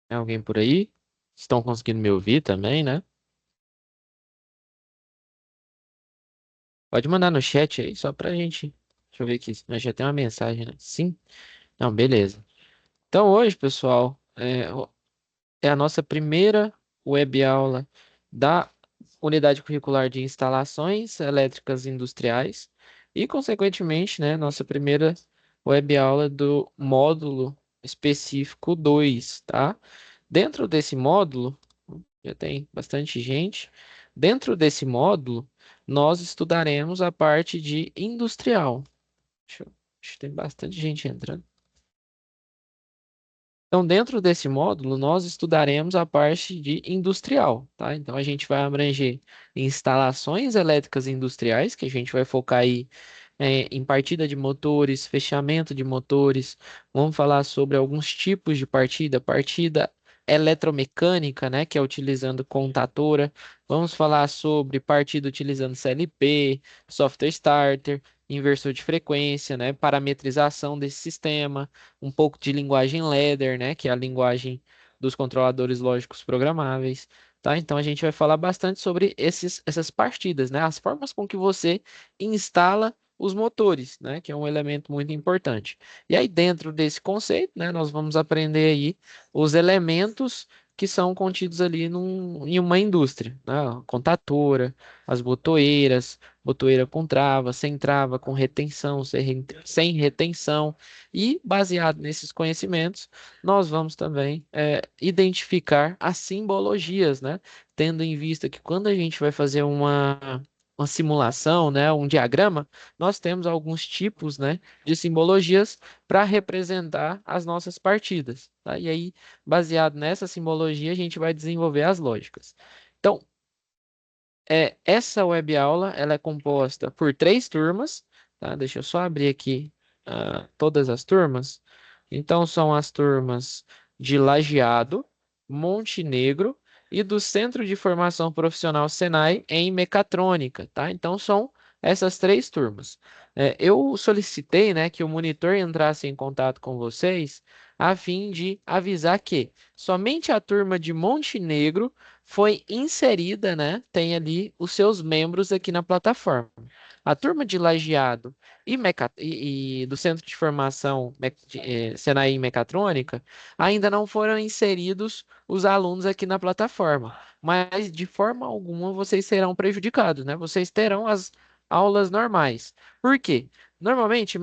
Tem alguém por aí? Estão conseguindo me ouvir também, né? Pode mandar no chat aí, só pra gente. Deixa eu ver aqui. Nós já tem uma mensagem, né? Sim? Não, beleza. Então hoje, pessoal, é a nossa primeira web aula da unidade curricular de instalações elétricas industriais e, consequentemente, né, nossa primeira web aula do módulo específico 2, tá? Dentro desse módulo, já tem bastante gente. Dentro desse módulo, nós estudaremos a parte de industrial. Acho que tem bastante gente entrando. Então, dentro desse módulo, nós estudaremos a parte de industrial, tá? Então, a gente vai abranger instalações elétricas industriais, que a gente vai focar aí em partida de motores, fechamento de motores. Vamos falar sobre alguns tipos de partida, partida eletromecânica, né, que é utilizando contatora. Vamos falar sobre partida utilizando CLP, software starter, inversor de frequência, né, parametrização desse sistema, um pouco de linguagem ladder, né, que é a linguagem dos controladores lógicos programáveis. Tá? Então a gente vai falar bastante sobre essas partidas, né? As formas com que você instala os motores, né, que é um elemento muito importante. E aí, dentro desse conceito, né, nós vamos aprender aí os elementos que são contidos ali em uma indústria, né? A contatora, as botoeiras, botoeira com trava, sem trava, com retenção, sem retenção. E, baseado nesses conhecimentos, nós vamos também identificar as simbologias, né? Tendo em vista que quando a gente vai fazer uma simulação, né, um diagrama, nós temos alguns tipos, né, de simbologias para representar as nossas partidas, tá? E aí, baseado nessa simbologia, a gente vai desenvolver as lógicas. Então, essa web aula, ela é composta por 3 turmas, tá? Deixa eu só abrir aqui todas as turmas. Então, são as turmas de Lajeado, Montenegro e do Centro de Formação Profissional Senai em Mecatrônica, tá? Então, são essas 3 turmas. Eu solicitei, né, que o monitor entrasse em contato com vocês a fim de avisar que somente a turma de Montenegro foi inserida, né? Tem ali os seus membros aqui na plataforma. A turma de Lajeado e do Centro de Formação Senai em Mecatrônica ainda não foram inseridos os alunos aqui na plataforma, mas de forma alguma vocês serão prejudicados, né? Vocês terão as aulas normais. Por quê? Normalmente,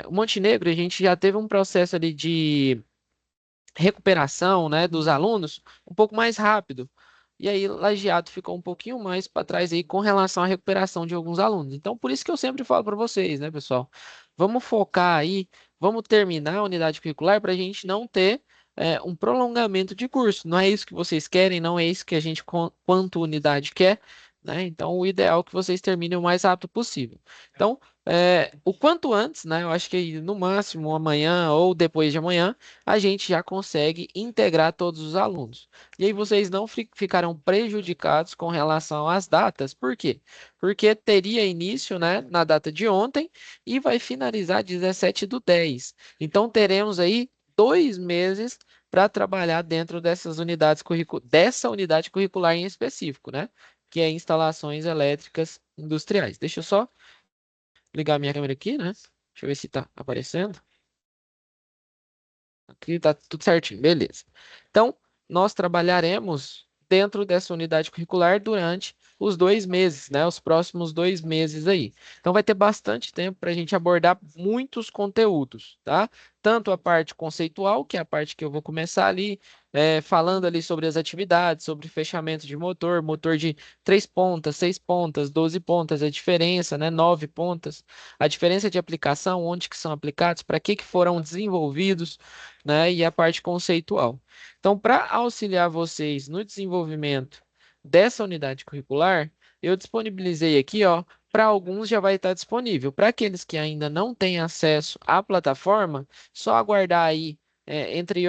o Montenegro, a gente já teve um processo ali de recuperação, né, dos alunos um pouco mais rápido. E aí, Lajeado ficou um pouquinho mais para trás aí com relação à recuperação de alguns alunos. Então, por isso que eu sempre falo para vocês, né, pessoal? Vamos focar aí, vamos terminar a unidade curricular para a gente não ter um prolongamento de curso. Não é isso que vocês querem, não é isso que a gente, quanto unidade, quer, né? Então, o ideal é que vocês terminem o mais rápido possível. Então, o quanto antes, né? Eu acho que no máximo amanhã ou depois de amanhã a gente já consegue integrar todos os alunos. E aí vocês não ficarão prejudicados com relação às datas. Por quê? Porque teria início, né, na data de ontem e vai finalizar 17/10. Então teremos aí 2 meses para trabalhar dentro dessa unidade curricular em específico, né? Que é instalações elétricas industriais. Deixa eu só ligar minha câmera aqui, né? Deixa eu ver se está aparecendo. Aqui tá tudo certinho, beleza. Então, nós trabalharemos dentro dessa unidade curricular durante os 2 meses, né? Os próximos 2 meses aí. Então, vai ter bastante tempo para a gente abordar muitos conteúdos, tá? Tanto a parte conceitual, que é a parte que eu vou começar ali, falando ali sobre as atividades, sobre fechamento de motor, motor de 3 pontas, 6 pontas, 12 pontas, a diferença, né? 9 pontas, a diferença de aplicação, onde que são aplicados, para que foram desenvolvidos, né? E a parte conceitual. Então, para auxiliar vocês no desenvolvimento dessa unidade curricular, eu disponibilizei aqui, ó, para alguns já vai estar disponível. Para aqueles que ainda não têm acesso à plataforma, só aguardar aí entre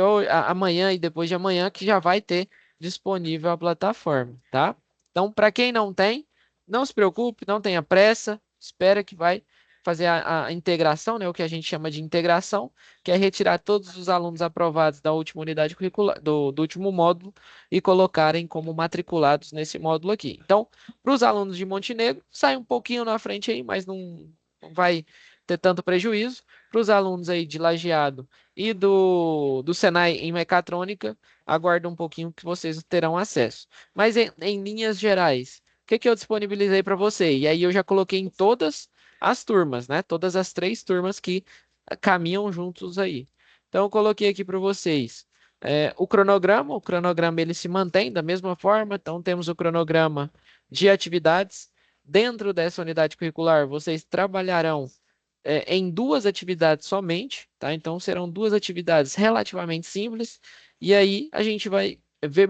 amanhã e depois de amanhã que já vai ter disponível a plataforma, tá? Então, para quem não tem, não se preocupe, não tenha pressa, espera que vai fazer a integração, né, o que a gente chama de integração, que é retirar todos os alunos aprovados da última unidade curricular, do último módulo e colocarem como matriculados nesse módulo aqui. Então, para os alunos de Montenegro, sai um pouquinho na frente aí, mas não vai ter tanto prejuízo. Para os alunos aí de Lajeado e do Senai em mecatrônica, aguarda um pouquinho que vocês terão acesso. Mas em linhas gerais, o que que eu disponibilizei para você? E aí eu já coloquei em todas as turmas, né? Todas as 3 turmas que caminham juntos aí. Então eu coloquei aqui para vocês o cronograma ele se mantém da mesma forma, então temos o cronograma de atividades. Dentro dessa unidade curricular, vocês trabalharão em 2 atividades somente, tá? Então serão 2 atividades relativamente simples, e aí a gente vai ver,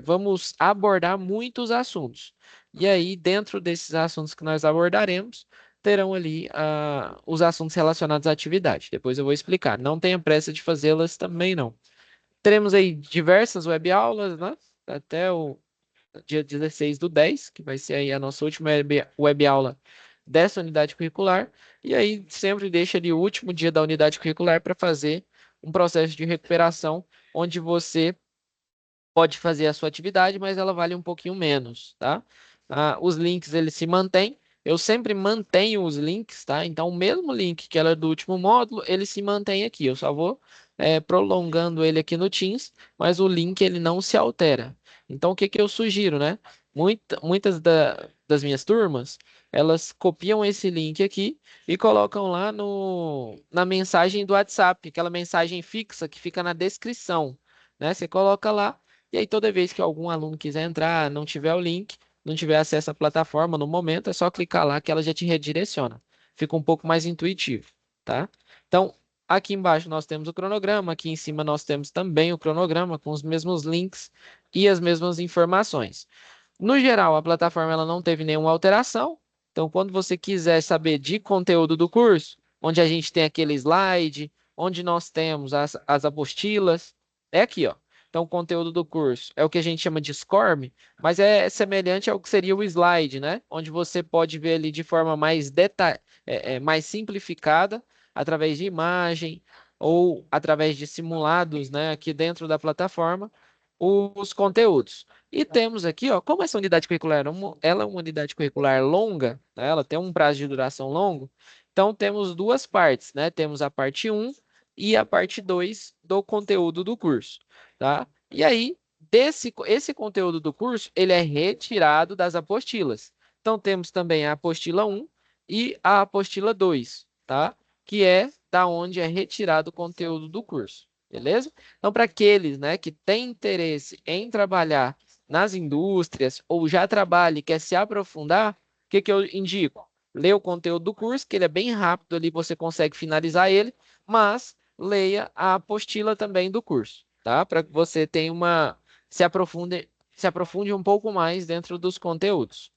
vamos abordar muitos assuntos. E aí, dentro desses assuntos que nós abordaremos, terão ali os assuntos relacionados à atividade. Depois eu vou explicar. Não tenha pressa de fazê-las também, não. Teremos aí diversas webaulas, né? Até o dia 16/10, que vai ser aí a nossa última webaula dessa unidade curricular. E aí sempre deixa ali o último dia da unidade curricular para fazer um processo de recuperação, onde você pode fazer a sua atividade, mas ela vale um pouquinho menos, tá? Os links eles se mantêm. Eu sempre mantenho os links, tá? Então, o mesmo link que era do último módulo, ele se mantém aqui. Eu só vou prolongando ele aqui no Teams, mas o link ele não se altera. Então, o que que eu sugiro, né? Muitas das minhas turmas, elas copiam esse link aqui e colocam lá na mensagem do WhatsApp, aquela mensagem fixa que fica na descrição, né? Você coloca lá. E aí, toda vez que algum aluno quiser entrar, não tiver o link, não tiver acesso à plataforma no momento, é só clicar lá que ela já te redireciona. Fica um pouco mais intuitivo, tá? Então, aqui embaixo nós temos o cronograma, aqui em cima nós temos também o cronograma com os mesmos links e as mesmas informações. No geral, a plataforma ela não teve nenhuma alteração. Então, quando você quiser saber de conteúdo do curso, onde a gente tem aquele slide, onde nós temos as apostilas, é aqui, ó. Então, o conteúdo do curso é o que a gente chama de SCORM, mas é semelhante ao que seria o slide, né? Onde você pode ver ali de forma mais simplificada, através de imagem ou através de simulados, né? Aqui dentro da plataforma, os conteúdos. E temos aqui, ó, como essa unidade curricular, ela é uma unidade curricular longa, né? Ela tem um prazo de duração longo, então temos 2 partes, né? Temos a parte 1 e a parte 2 do conteúdo do curso, tá? E aí, esse conteúdo do curso, ele é retirado das apostilas. Então, temos também a apostila 1 e a apostila 2, tá? Que é da onde é retirado o conteúdo do curso, beleza? Então, para aqueles, né, que têm interesse em trabalhar nas indústrias ou já trabalha e quer se aprofundar, o que que eu indico? Lê o conteúdo do curso, que ele é bem rápido ali, você consegue finalizar ele, mas leia a apostila também do curso, tá? Para que você tenha se aprofunde um pouco mais dentro dos conteúdos.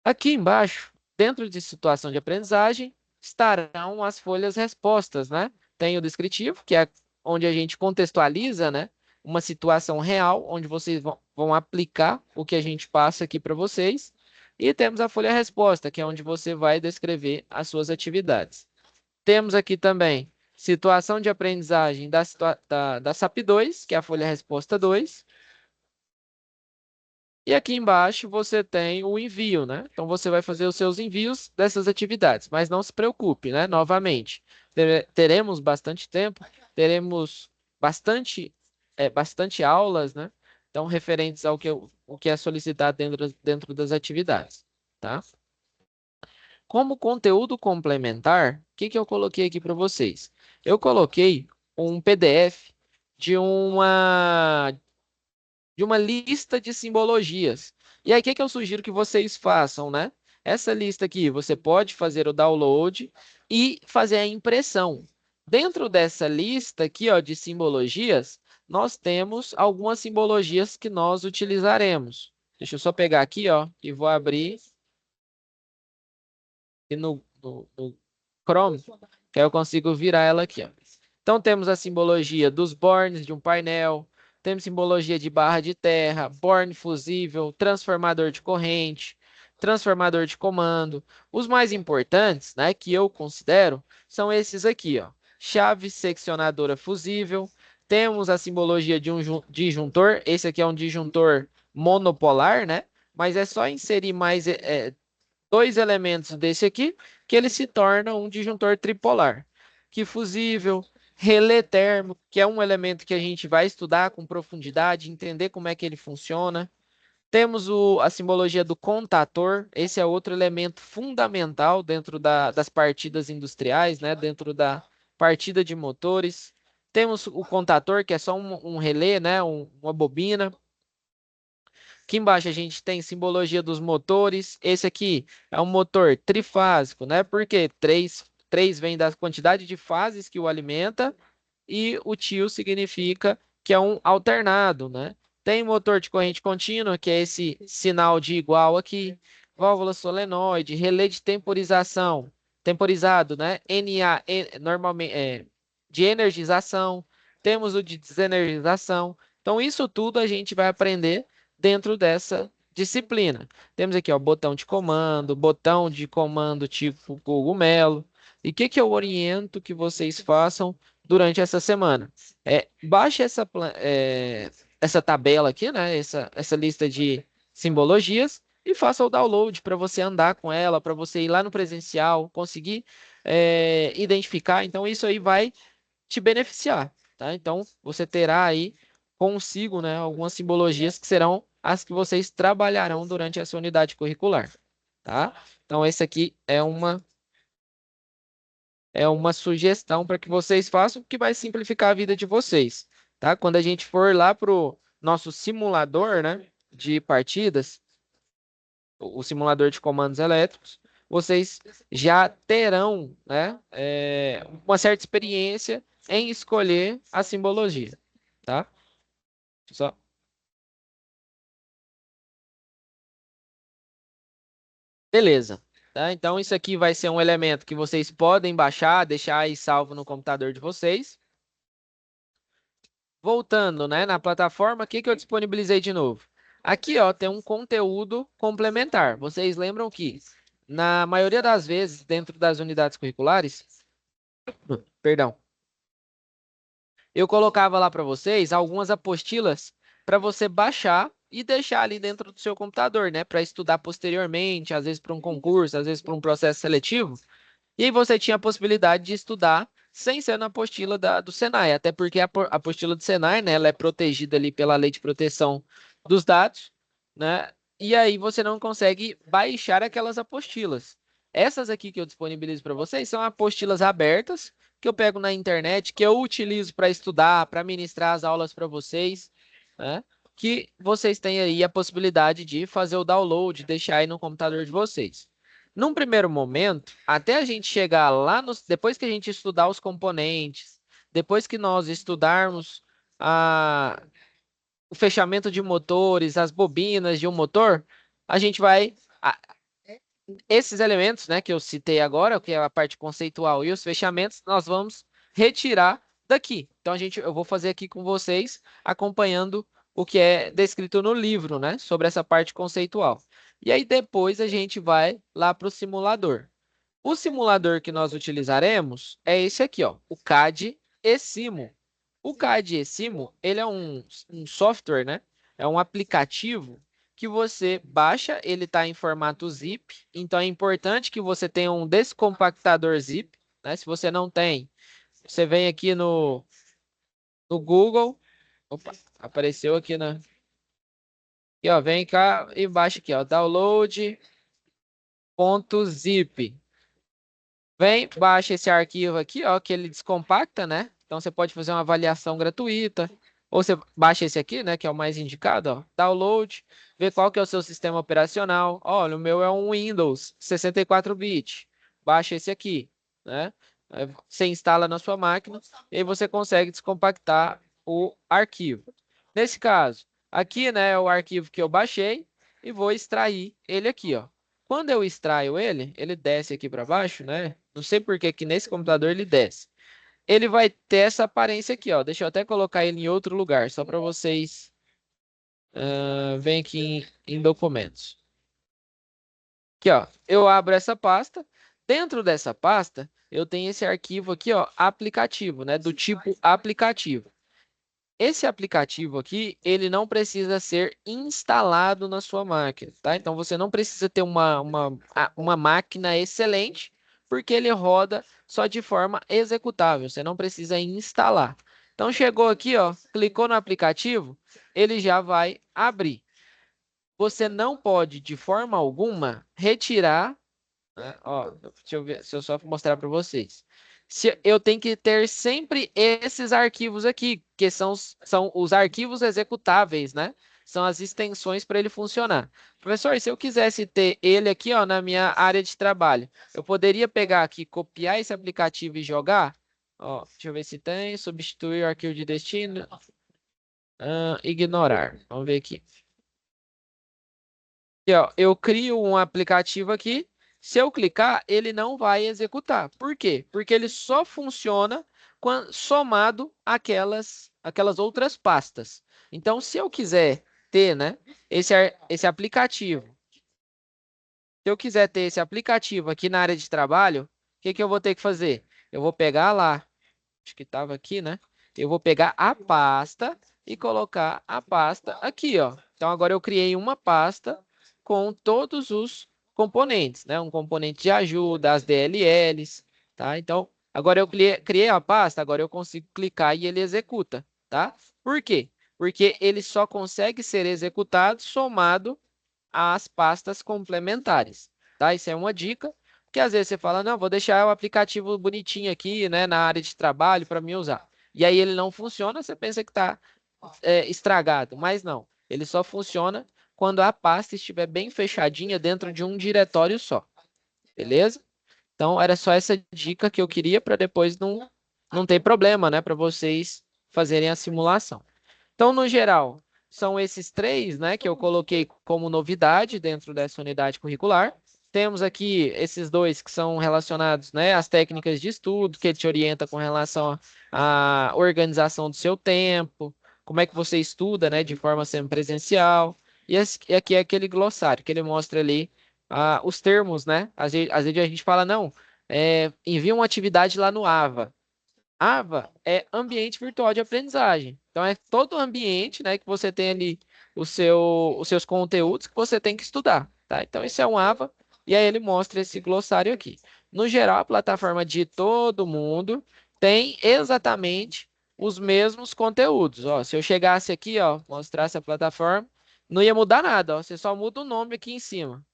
Aqui embaixo, dentro de situação de aprendizagem, estarão as folhas respostas, né? Tem o descritivo, que é onde a gente contextualiza, né, uma situação real, onde vocês vão aplicar o que a gente passa aqui para vocês. E temos a folha resposta, que é onde você vai descrever as suas atividades. Temos aqui também situação de aprendizagem da SAP 2, que é a folha resposta 2. E aqui embaixo você tem o envio, né? Então você vai fazer os seus envios dessas atividades, mas não se preocupe, né? Novamente, teremos bastante tempo, teremos bastante aulas, né? Então, referentes o que é solicitado dentro das atividades, tá? Como conteúdo complementar, o que que eu coloquei aqui para vocês? Eu coloquei um PDF de uma lista de simbologias. E aí, o que que eu sugiro que vocês façam, né? Essa lista aqui, você pode fazer o download e fazer a impressão. Dentro dessa lista aqui, ó, de simbologias, nós temos algumas simbologias que nós utilizaremos. Deixa eu só pegar aqui, ó, e vou abrir e no Chrome, que aí eu consigo virar ela aqui, ó. Então temos a simbologia dos bornes de um painel, temos simbologia de barra de terra, borne fusível, transformador de corrente, transformador de comando. Os mais importantes, né, que eu considero, são esses aqui, ó. Chave seccionadora fusível. Temos a simbologia de um disjuntor. Esse aqui é um disjuntor monopolar, né? Mas é só inserir mais dois elementos desse aqui que ele se torna um disjuntor tripolar. Que fusível, relé térmico, que é um elemento que a gente vai estudar com profundidade, entender como é que ele funciona. Temos a simbologia do contator, esse é outro elemento fundamental dentro das partidas industriais, né? Dentro da partida de motores. Temos o contator, que é só um relé, né? Uma bobina. Aqui embaixo a gente tem simbologia dos motores. Esse aqui é um motor trifásico, né? Porque três vem da quantidade de fases que o alimenta e o tio significa que é um alternado, né? Tem motor de corrente contínua, que é esse sinal de igual aqui, válvula solenoide, relé de temporização, temporizado, né? NA, normalmente de energização, temos o de desenergização. Então, isso tudo a gente vai aprender dentro dessa disciplina. Temos aqui, ó, botão de comando tipo cogumelo. E o que que eu oriento que vocês façam durante essa semana? Baixe essa tabela aqui, né? Essa lista de simbologias e faça o download para você andar com ela, para você ir lá no presencial, conseguir identificar. Então, isso aí vai te beneficiar, tá? Então, você terá aí consigo, né, algumas simbologias que serão as que vocês trabalharão durante essa unidade curricular, tá? Então, esse aqui é uma sugestão para que vocês façam, que vai simplificar a vida de vocês, tá? Quando a gente for lá pro nosso simulador, né, de partidas, o simulador de comandos elétricos, vocês já terão, né, uma certa experiência em escolher a simbologia, tá? Só. Beleza. Tá? Então, isso aqui vai ser um elemento que vocês podem baixar, deixar aí salvo no computador de vocês. Voltando, né, na plataforma, o que que eu disponibilizei de novo? Aqui, ó, tem um conteúdo complementar. Vocês lembram que, na maioria das vezes, dentro das unidades curriculares, perdão, eu colocava lá para vocês algumas apostilas para você baixar e deixar ali dentro do seu computador, né, para estudar posteriormente, às vezes para um concurso, às vezes para um processo seletivo. E aí você tinha a possibilidade de estudar sem ser na apostila do Senai, até porque a apostila do Senai, né, ela é protegida ali pela Lei de Proteção dos Dados, né? E aí você não consegue baixar aquelas apostilas. Essas aqui que eu disponibilizo para vocês são apostilas abertas que eu pego na internet, que eu utilizo para estudar, para ministrar as aulas para vocês, né? Que vocês têm aí a possibilidade de fazer o download, deixar aí no computador de vocês. Num primeiro momento, até a gente chegar lá, depois que a gente estudar os componentes, depois que nós estudarmos o fechamento de motores, as bobinas de um motor, a gente vai. Esses elementos, né, que eu citei agora, que é a parte conceitual e os fechamentos, nós vamos retirar daqui. Então, eu vou fazer aqui com vocês, acompanhando o que é descrito no livro, né, sobre essa parte conceitual. E aí, depois, a gente vai lá para o simulador. O simulador que nós utilizaremos é esse aqui, ó, o CAD eSimo. O CAD eSimo, ele é um software, né? É um aplicativo que você baixa, ele está em formato zip, então é importante que você tenha um descompactador zip, né? Se você não tem, você vem aqui no Google, opa, apareceu aqui aqui, ó, vem cá e baixa aqui, ó, download.zip. Vem, baixa esse arquivo aqui, ó, que ele descompacta, né? Então você pode fazer uma avaliação gratuita. Ou você baixa esse aqui, né, que é o mais indicado, ó, download, vê qual que é o seu sistema operacional. Olha, o meu é um Windows 64 bit. Baixa esse aqui, né? Aí você instala na sua máquina e aí você consegue descompactar o arquivo. Nesse caso, aqui, né, é o arquivo que eu baixei e vou extrair ele aqui, ó. Quando eu extraio ele, ele desce aqui para baixo, né? Não sei por que que nesse computador ele desce. Ele vai ter essa aparência aqui, ó. Deixa eu até colocar ele em outro lugar, só para vocês verem aqui em documentos. Aqui, ó, eu abro essa pasta. Dentro dessa pasta, eu tenho esse arquivo aqui, ó, aplicativo, né, do tipo aplicativo. Esse aplicativo aqui, ele não precisa ser instalado na sua máquina, tá? Então, você não precisa ter uma máquina excelente, porque ele roda só de forma executável. Você não precisa instalar. Então, chegou aqui, ó, clicou no aplicativo, ele já vai abrir. Você não pode, de forma alguma, retirar, né? Ó, deixa eu ver, se eu só mostrar para vocês. Eu tenho que ter sempre esses arquivos aqui, que são os arquivos executáveis, né? São as extensões para ele funcionar. Professor, se eu quisesse ter ele aqui, ó, na minha área de trabalho, eu poderia pegar aqui, copiar esse aplicativo e jogar? Ó, deixa eu ver se tem. Substituir o arquivo de destino. Ignorar. Vamos ver aqui. Aqui, ó, eu crio um aplicativo aqui. Se eu clicar, ele não vai executar. Por quê? Porque ele só funciona somado aquelas outras pastas. Então, se eu quiser ter, né, esse aplicativo, se eu quiser ter esse aplicativo aqui na área de trabalho, o que que eu vou ter que fazer? Eu vou pegar lá, acho que estava aqui, né? Eu vou pegar a pasta e colocar a pasta aqui, ó. Então agora eu criei uma pasta com todos os componentes, né? Um componente de ajuda, as DLLs, tá? Então agora eu criei a pasta, agora eu consigo clicar e ele executa, tá? Por quê? Porque ele só consegue ser executado somado às pastas complementares, tá? Isso é uma dica, porque às vezes você fala, não, vou deixar o aplicativo bonitinho aqui, né, na área de trabalho para mim usar. E aí ele não funciona, você pensa que está estragado, mas não. Ele só funciona quando a pasta estiver bem fechadinha dentro de um diretório só, beleza? Então era só essa dica que eu queria para depois não ter problema, né, para vocês fazerem a simulação. Então, no geral, são esses três, né, que eu coloquei como novidade dentro dessa unidade curricular. Temos aqui esses dois que são relacionados, né, às técnicas de estudo, que te orienta com relação à organização do seu tempo, como é que você estuda, né, de forma semi-presencial. E aqui é aquele glossário que ele mostra ali os termos, né? Às vezes a gente fala, não, envia uma atividade lá no AVA. AVA é ambiente virtual de aprendizagem. Então, é todo o ambiente, né, que você tem ali os seus conteúdos que você tem que estudar, tá? Então, esse é um AVA, e aí ele mostra esse glossário aqui. No geral, a plataforma de todo mundo tem exatamente os mesmos conteúdos. Ó, se eu chegasse aqui, ó, mostrasse a plataforma, não ia mudar nada, ó, você só muda o nome aqui em cima,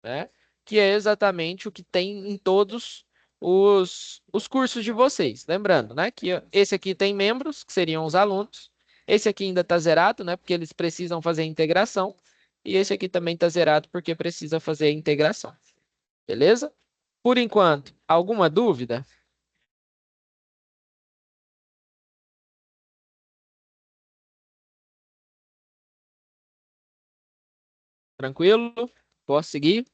né? Que é exatamente o que tem em todos os cursos de vocês. Lembrando, né, que esse aqui tem membros, que seriam os alunos. Esse aqui ainda está zerado, né, porque eles precisam fazer a integração. E esse aqui também está zerado porque precisa fazer a integração. Beleza? Por enquanto, alguma dúvida? Tranquilo? Posso seguir?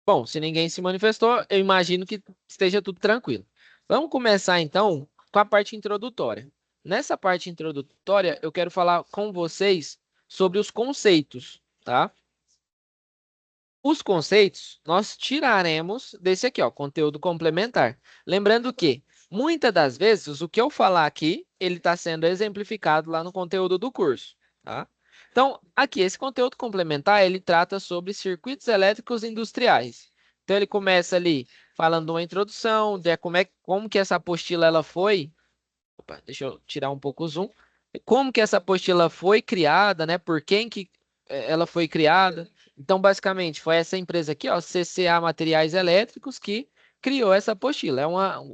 Bom, se ninguém se manifestou, eu imagino que esteja tudo tranquilo. Vamos começar então com a parte introdutória. Nessa parte introdutória, eu quero falar com vocês sobre os conceitos, tá? Os conceitos nós tiraremos desse aqui, ó, conteúdo complementar. Lembrando que muitas das vezes o que eu falar aqui, ele está sendo exemplificado lá no conteúdo do curso, tá? Então, aqui esse conteúdo complementar, ele trata sobre circuitos elétricos industriais. Então ele começa ali falando uma introdução, de como que essa apostila ela foi. Opa, deixa eu tirar um pouco o zoom. Como que essa apostila foi criada, né? Por quem que ela foi criada? Então, basicamente, foi essa empresa aqui, ó, CCA Materiais Elétricos, que criou essa apostila.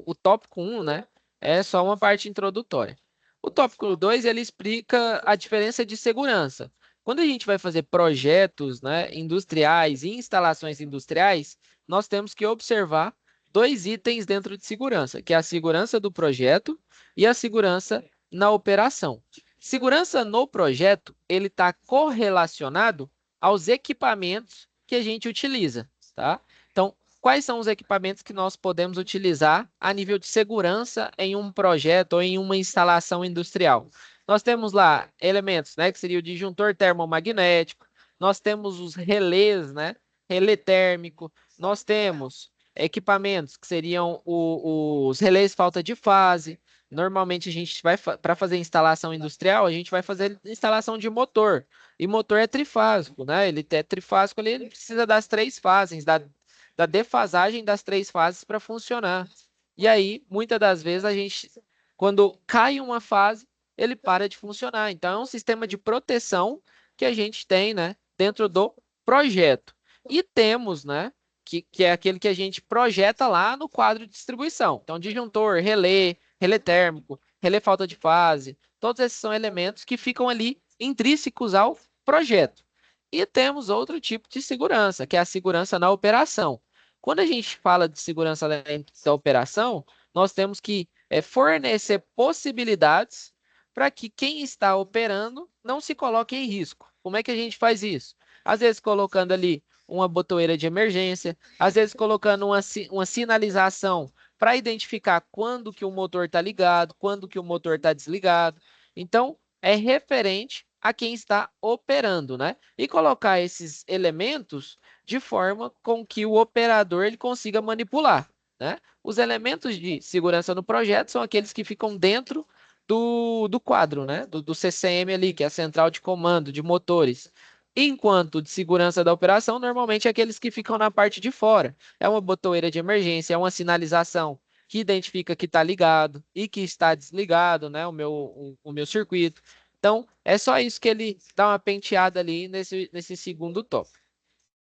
O tópico um, né? É só uma parte introdutória. O tópico 2 ele explica a diferença de segurança. Quando a gente vai fazer projetos, né, industriais e instalações industriais, nós temos que observar dois itens dentro de segurança, que é a segurança do projeto e a segurança na operação. Segurança no projeto, ele está correlacionado aos equipamentos que a gente utiliza, tá? Então, quais são os equipamentos que nós podemos utilizar a nível de segurança em um projeto ou em uma instalação industrial? Nós temos lá elementos, né, que seria o disjuntor termomagnético, nós temos os relés, né, relé térmico, nós temos equipamentos que seriam os relés falta de fase. Normalmente a gente vai para fazer instalação industrial, a gente vai fazer instalação de motor. E motor é trifásico, né? Ele é trifásico, ele precisa das três fases, da defasagem das três fases para funcionar. E aí, muitas das vezes, a gente, quando cai uma fase, ele para de funcionar. Então, é um sistema de proteção que a gente tem, né, dentro do projeto. E temos, né, que é aquele que a gente projeta lá no quadro de distribuição. Então, disjuntor, relé, relé térmico, relé falta de fase, todos esses são elementos que ficam ali intrínsecos ao projeto. E temos outro tipo de segurança, que é a segurança na operação. Quando a gente fala de segurança dentro da operação, nós temos que fornecer possibilidades para que quem está operando não se coloque em risco. Como é que a gente faz isso? Às vezes colocando ali uma botoeira de emergência, às vezes colocando uma sinalização para identificar quando que o motor está ligado, quando que o motor está desligado. Então, é referente a quem está operando, né? E colocar esses elementos de forma com que o operador ele consiga manipular, né? Os elementos de segurança no projeto são aqueles que ficam dentro do quadro, né? Do CCM ali, que é a central de comando de motores. Enquanto de segurança da operação, normalmente é aqueles que ficam na parte de fora. É uma botoeira de emergência, é uma sinalização que identifica que está ligado e que está desligado, né? O meu circuito. Então, é só isso que ele dá uma penteada ali nesse segundo tópico.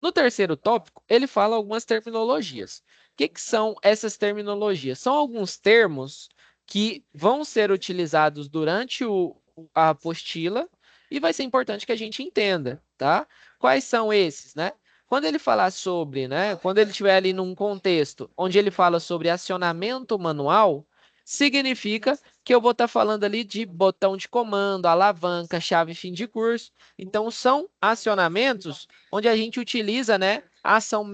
No terceiro tópico, ele fala algumas terminologias. O que são essas terminologias? São alguns termos que vão ser utilizados durante a apostila e vai ser importante que a gente entenda, tá? Quais são esses, né? Quando ele falar sobre, né? Quando ele estiver ali num contexto onde ele fala sobre acionamento manual, significa que eu vou estar falando ali de botão de comando, alavanca, chave fim de curso. Então, são acionamentos onde a gente utiliza, né, a ação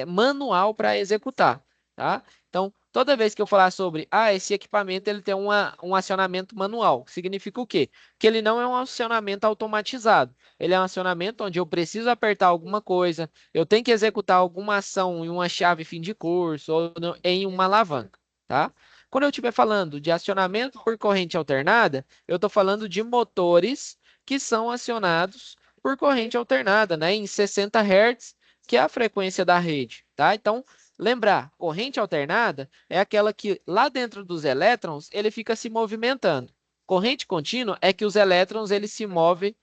manual para executar, tá? Então, toda vez que eu falar sobre, esse equipamento ele tem um acionamento manual, significa o quê? Que ele não é um acionamento automatizado. Ele é um acionamento onde eu preciso apertar alguma coisa, eu tenho que executar alguma ação em uma chave fim de curso ou em uma alavanca, tá? Quando eu estiver falando de acionamento por corrente alternada, eu estou falando de motores que são acionados por corrente alternada, né, em 60 Hz, que é a frequência da rede, tá? Então, lembrar, corrente alternada é aquela que lá dentro dos elétrons ele fica se movimentando. Corrente contínua é que os elétrons eles se movem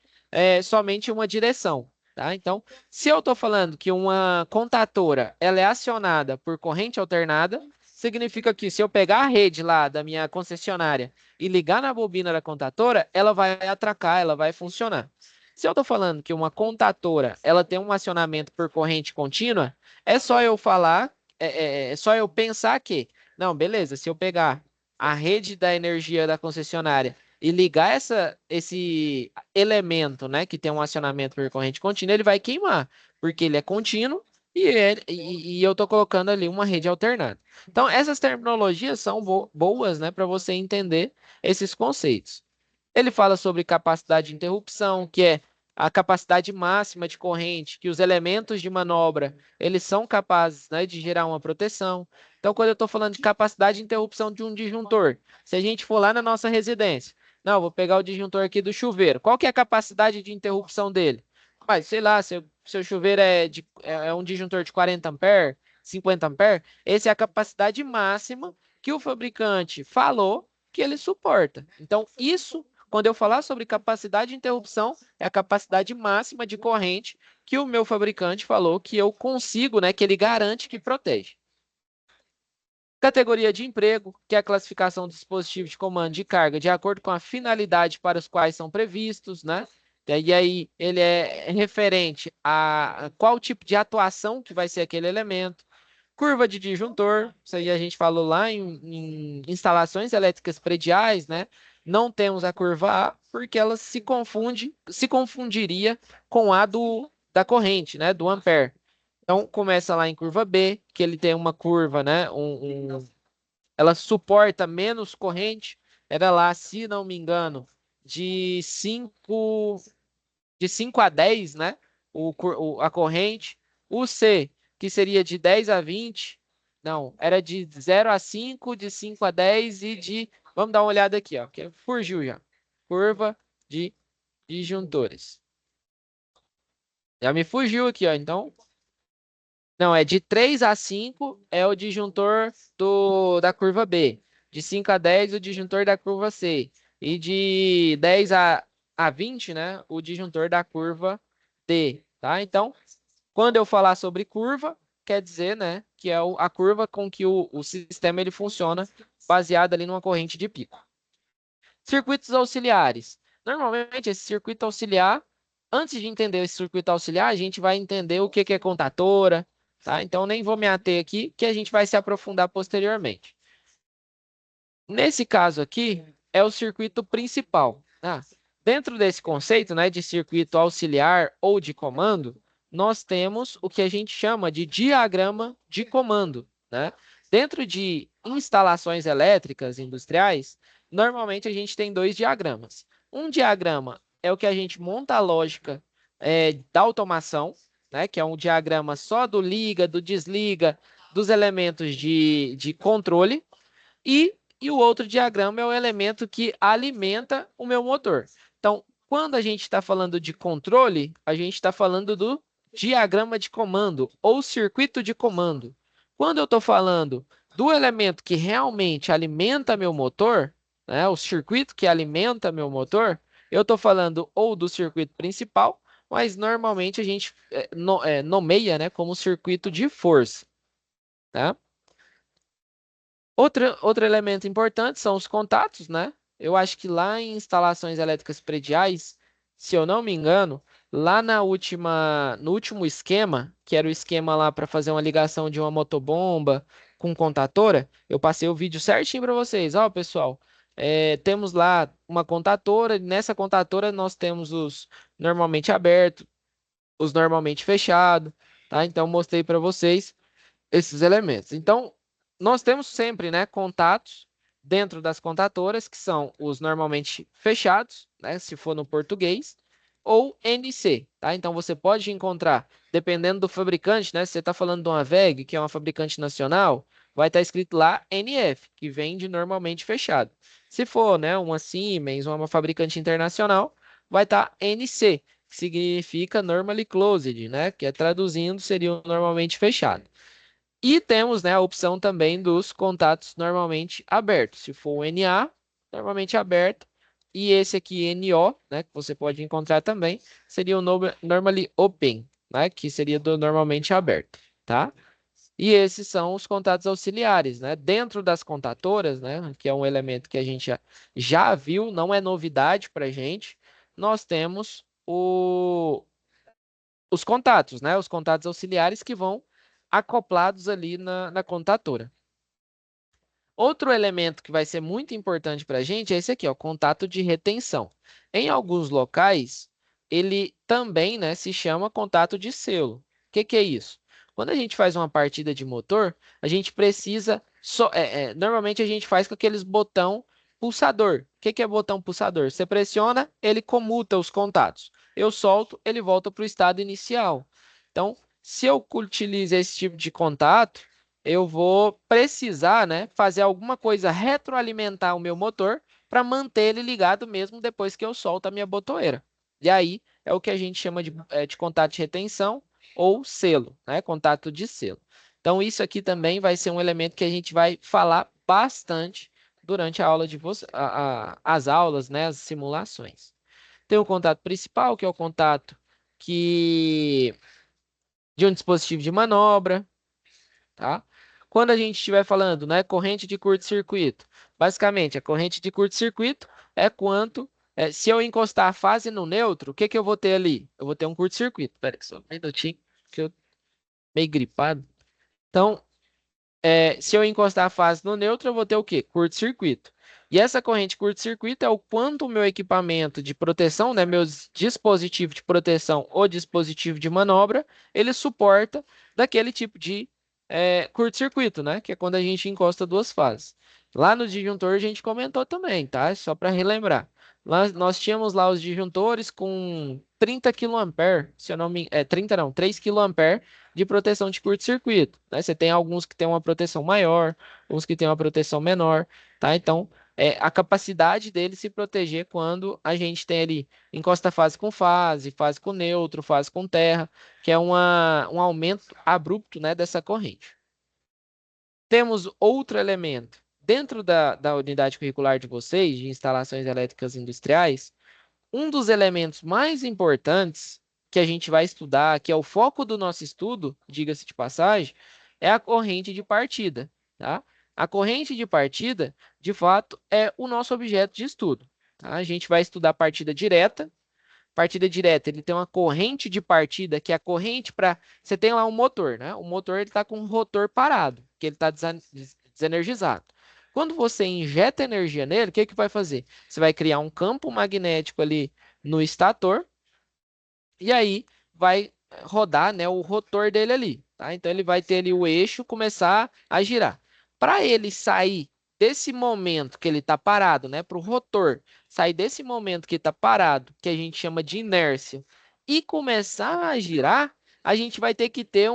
somente em uma direção, tá? Então, se eu estou falando que uma contatora ela é acionada por corrente alternada, significa que se eu pegar a rede lá da minha concessionária e ligar na bobina da contatora, ela vai atracar, ela vai funcionar. Se eu estou falando que uma contatora ela tem um acionamento por corrente contínua, é só eu falar, é só eu pensar que, não, beleza, se eu pegar a rede da energia da concessionária e ligar esse elemento, né, que tem um acionamento por corrente contínua, ele vai queimar, porque ele é contínuo e eu estou colocando ali uma rede alternada. Então, essas terminologias são boas, né, para você entender esses conceitos. Ele fala sobre capacidade de interrupção, que é a capacidade máxima de corrente, que os elementos de manobra, eles são capazes, né, de gerar uma proteção. Então, quando eu estou falando de capacidade de interrupção de um disjuntor, se a gente for lá na nossa residência, não, vou pegar o disjuntor aqui do chuveiro, qual que é a capacidade de interrupção dele? Mas, sei lá, seu chuveiro é um disjuntor de 40 ampere, 50 ampere, essa é a capacidade máxima que o fabricante falou que ele suporta. Então, isso quando eu falar sobre capacidade de interrupção, é a capacidade máxima de corrente que o meu fabricante falou que eu consigo, né, que ele garante que protege. Categoria de emprego, que é a classificação do dispositivo de comando de carga de acordo com a finalidade para os quais são previstos, né? E aí ele é referente a qual tipo de atuação que vai ser aquele elemento. Curva de disjuntor, isso aí a gente falou lá em instalações elétricas prediais, né? Não temos a curva A porque ela se confundiria com a da corrente, né? Do ampere. Então começa lá em curva B, que ele tem uma curva, né? Ela suporta menos corrente. Era lá, se não me engano, de 5 a 10, né? A corrente. O C, que seria de 10 a 20. Não, era de 0 a 5, de 5 a 10 e de... Vamos dar uma olhada aqui, ó, que fugiu já. Curva de disjuntores. Já me fugiu aqui, ó, então... Não, é de 3 a 5 é o disjuntor da curva B. De 5 a 10, o disjuntor da curva C. E de 10 a 20, né, o disjuntor da curva D, tá? Então, quando eu falar sobre curva, quer dizer, né, que é a curva com que o sistema ele funciona baseado ali numa corrente de pico. Circuitos auxiliares. Normalmente, esse circuito auxiliar, antes de entender esse circuito auxiliar, a gente vai entender o que que é contatora, tá? Então, nem vou me ater aqui, que a gente vai se aprofundar posteriormente. Nesse caso aqui, é o circuito principal. Tá? Dentro desse conceito, né, de circuito auxiliar ou de comando, nós temos o que a gente chama de diagrama de comando, né? Dentro de instalações elétricas industriais, normalmente a gente tem dois diagramas. Um diagrama é o que a gente monta a lógica da automação, né, que é um diagrama só do liga, do desliga, dos elementos de controle, e o outro diagrama é o elemento que alimenta o meu motor. Então, quando a gente está falando de controle, a gente está falando do diagrama de comando ou circuito de comando. Quando eu estou falando do elemento que realmente alimenta meu motor, né, o circuito que alimenta meu motor, eu estou falando ou do circuito principal, mas normalmente a gente nomeia, né, como circuito de força, tá? Outro elemento importante são os contatos, né? Eu acho que lá em instalações elétricas prediais, se eu não me engano, lá no último esquema, que era o esquema lá para fazer uma ligação de uma motobomba com contatora, eu passei o vídeo certinho para vocês. Ó, pessoal, temos lá uma contatora, e nessa contatora nós temos os normalmente abertos, os normalmente fechados, tá? Então, mostrei para vocês esses elementos. Então, nós temos sempre, né, contatos dentro das contatoras, que são os normalmente fechados, né, se for no português, ou NC, tá? Então, você pode encontrar, dependendo do fabricante, né, se você está falando de uma WEG, que é uma fabricante nacional, vai estar escrito lá NF, que vem de normalmente fechado. Se for, né, uma Siemens, uma fabricante internacional, vai estar NC, que significa Normally Closed, né, que traduzindo seria o normalmente fechado. E temos, né, a opção também dos contatos normalmente abertos. Se for o NA, normalmente aberto. E esse aqui, NO, né, que você pode encontrar também, seria o Normally Open, né, que seria do normalmente aberto, tá? E esses são os contatos auxiliares, né? Dentro das contatoras, né, que é um elemento que a gente já viu, não é novidade para a gente, nós temos os contatos, né? Os contatos auxiliares que vão acoplados ali na contatora. Outro elemento que vai ser muito importante para a gente é esse aqui, ó, contato de retenção. Em alguns locais, ele também, né, se chama contato de selo. O que que é isso? Quando a gente faz uma partida de motor, a gente precisa... normalmente a gente faz com aqueles botão pulsador. O que que é botão pulsador? Você pressiona, ele comuta os contatos. Eu solto, ele volta para o estado inicial. Então, se eu utilizo esse tipo de contato, eu vou precisar, né, fazer alguma coisa, retroalimentar o meu motor para manter ele ligado mesmo depois que eu solto a minha botoeira. E aí é o que a gente chama de contato de retenção ou selo, né, contato de selo. Então isso aqui também vai ser um elemento que a gente vai falar bastante durante a aula as aulas, né, as simulações. Tem o contato principal, que é o contato que de um dispositivo de manobra, tá? Quando a gente estiver falando, né, corrente de curto-circuito, basicamente, a corrente de curto-circuito é se eu encostar a fase no neutro, o que que eu vou ter ali? Eu vou ter um curto-circuito. Espera aí, só um minutinho, que eu meio gripado. Então, se eu encostar a fase no neutro, eu vou ter o quê? Curto-circuito. E essa corrente curto-circuito é o quanto o meu equipamento de proteção, né, meus dispositivos de proteção ou dispositivo de manobra, ele suporta daquele tipo de curto-circuito, né? Que é quando a gente encosta duas fases. Lá no disjuntor a gente comentou também, tá? Só para relembrar. Lá, nós tínhamos lá os disjuntores com 30 kA, se eu não me... 30 não, 3 kA de proteção de curto-circuito, né? Você tem alguns que têm uma proteção maior, uns que têm uma proteção menor, tá? Então, a capacidade dele se proteger quando a gente tem ali encosta fase com neutro, fase com terra, que é um aumento abrupto, né, dessa corrente. Temos outro elemento. Dentro da unidade curricular de vocês, de instalações elétricas industriais, um dos elementos mais importantes que a gente vai estudar, que é o foco do nosso estudo, diga-se de passagem, é a corrente de partida, tá? A corrente de partida, de fato, é o nosso objeto de estudo, tá? A gente vai estudar partida direta. Partida direta, ele tem uma corrente de partida, que é a corrente para... Você tem lá um motor, né? O motor ele está com o rotor parado, que ele está desenergizado. Quando você injeta energia nele, o que que vai fazer? Você vai criar um campo magnético ali no estator, e aí vai rodar, né, o rotor dele ali, tá? Então ele vai ter ali o eixo começar a girar. Para ele sair desse momento que ele está parado, né, para o rotor sair desse momento que está parado, que a gente chama de inércia, e começar a girar, a gente vai ter que ter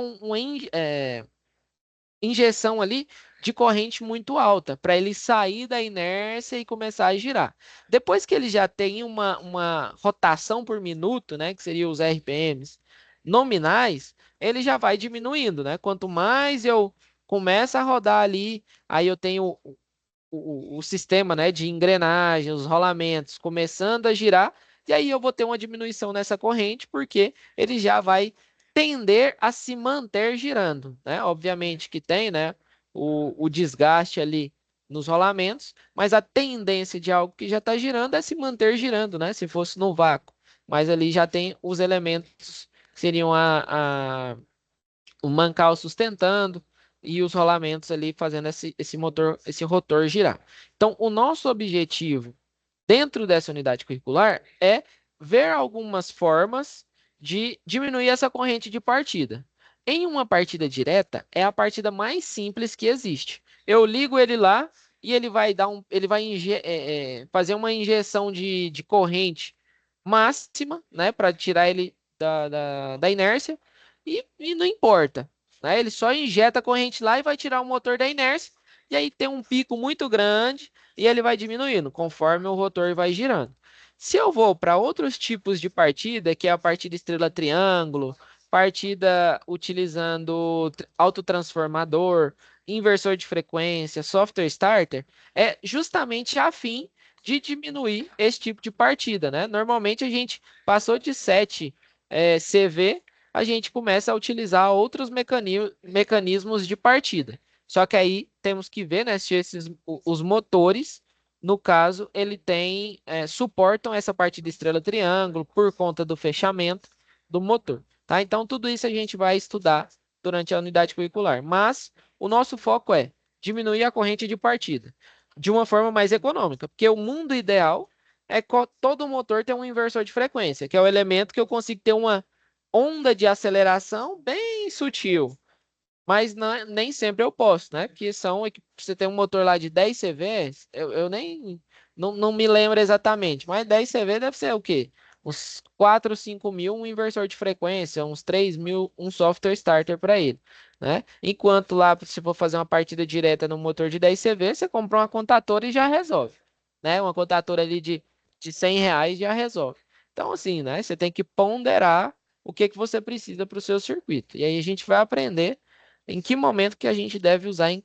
injeção ali de corrente muito alta, para ele sair da inércia e começar a girar. Depois que ele já tem uma rotação por minuto, né, que seria os RPMs nominais, ele já vai diminuindo, né? Quanto mais eu começo a rodar ali, aí eu tenho o sistema, né, de engrenagem, os rolamentos começando a girar, e aí eu vou ter uma diminuição nessa corrente, porque ele já vai tender a se manter girando, né? Obviamente que tem, né, o desgaste ali nos rolamentos, mas a tendência de algo que já está girando é se manter girando, né? Se fosse no vácuo, mas ali já tem os elementos que seriam o mancal sustentando e os rolamentos ali fazendo esse motor, esse rotor girar. Então, o nosso objetivo dentro dessa unidade curricular é ver algumas formas de diminuir essa corrente de partida. Em uma partida direta, é a partida mais simples que existe. Eu ligo ele lá e ele vai ele vai fazer uma injeção de corrente máxima, né, para tirar ele da inércia e não importa, né? Ele só injeta a corrente lá e vai tirar o motor da inércia e aí tem um pico muito grande e ele vai diminuindo conforme o rotor vai girando. Se eu vou para outros tipos de partida, que é a partida estrela-triângulo, partida utilizando autotransformador, inversor de frequência, software starter, é justamente a fim de diminuir esse tipo de partida, né? Normalmente a gente passou de 7 CV, a gente começa a utilizar outros mecanismos de partida. Só que aí temos que ver, né, se os motores, no caso, ele tem, suportam essa partida estrela-triângulo por conta do fechamento do motor, tá? Então, tudo isso a gente vai estudar durante a unidade curricular. Mas o nosso foco é diminuir a corrente de partida de uma forma mais econômica, porque o mundo ideal é que todo motor tem um inversor de frequência, que é o elemento que eu consigo ter uma onda de aceleração bem sutil, mas nem sempre eu posso, né? Porque você tem um motor lá de 10 CV, eu nem não me lembro exatamente, mas 10 CV deve ser o quê? Uns 4, 5 mil um inversor de frequência, uns 3 mil um software starter para ele, né? Enquanto lá, se for fazer uma partida direta no motor de 10 CV, você compra uma contatora e já resolve, né? Uma contatora ali de R$ 100 já resolve. Então, assim, né? Você tem que ponderar o que que você precisa para o seu circuito. E aí a gente vai aprender em que momento que a gente deve usar em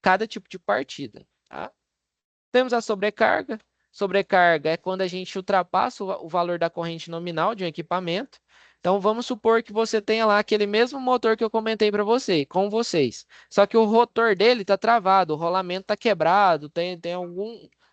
cada tipo de partida, tá? Temos a sobrecarga. Sobrecarga é quando a gente ultrapassa o valor da corrente nominal de um equipamento. Então, vamos supor que você tenha lá aquele mesmo motor que eu comentei para você, com vocês. Só que o rotor dele está travado, o rolamento está quebrado, tem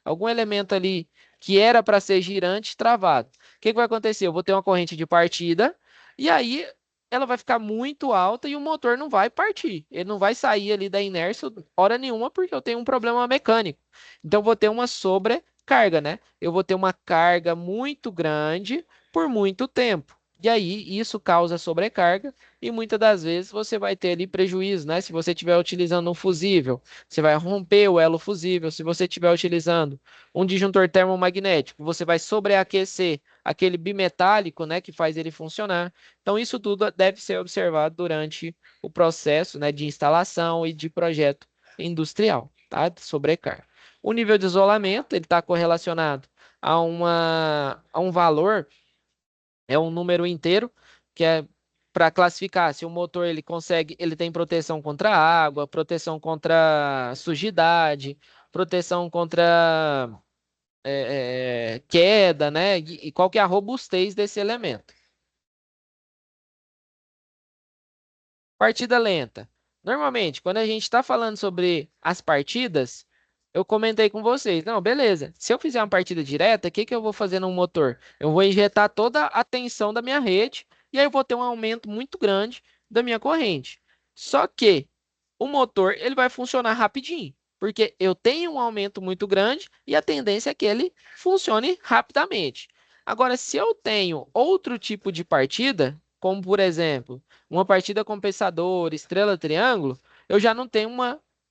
algum elemento ali que era para ser girante travado. O que que vai acontecer? Eu vou ter uma corrente de partida e aí ela vai ficar muito alta e o motor não vai partir. Ele não vai sair ali da inércia hora nenhuma porque eu tenho um problema mecânico. Então, eu vou ter uma sobrecarga, né? Eu vou ter uma carga muito grande por muito tempo. E aí isso causa sobrecarga e muitas das vezes você vai ter ali prejuízo, né? Se você estiver utilizando um fusível, você vai romper o elo fusível. Se você estiver utilizando um disjuntor termomagnético, você vai sobreaquecer aquele bimetálico, né, que faz ele funcionar. Então isso tudo deve ser observado durante o processo, né, de instalação e de projeto industrial, tá? De sobrecarga. O nível de isolamento, ele está correlacionado a um valor, é um número inteiro, que é para classificar se o motor ele consegue, ele tem proteção contra água, proteção contra sujidade, proteção contra queda, né? E qual que é a robustez desse elemento. Partida lenta. Normalmente, quando a gente está falando sobre as partidas, eu comentei com vocês, não, beleza. Se eu fizer uma partida direta, o que que eu vou fazer no motor? Eu vou injetar toda a tensão da minha rede e aí eu vou ter um aumento muito grande da minha corrente. Só que o motor ele vai funcionar rapidinho, porque eu tenho um aumento muito grande e a tendência é que ele funcione rapidamente. Agora, se eu tenho outro tipo de partida, como por exemplo, uma partida compensador, estrela, triângulo, eu já não tenho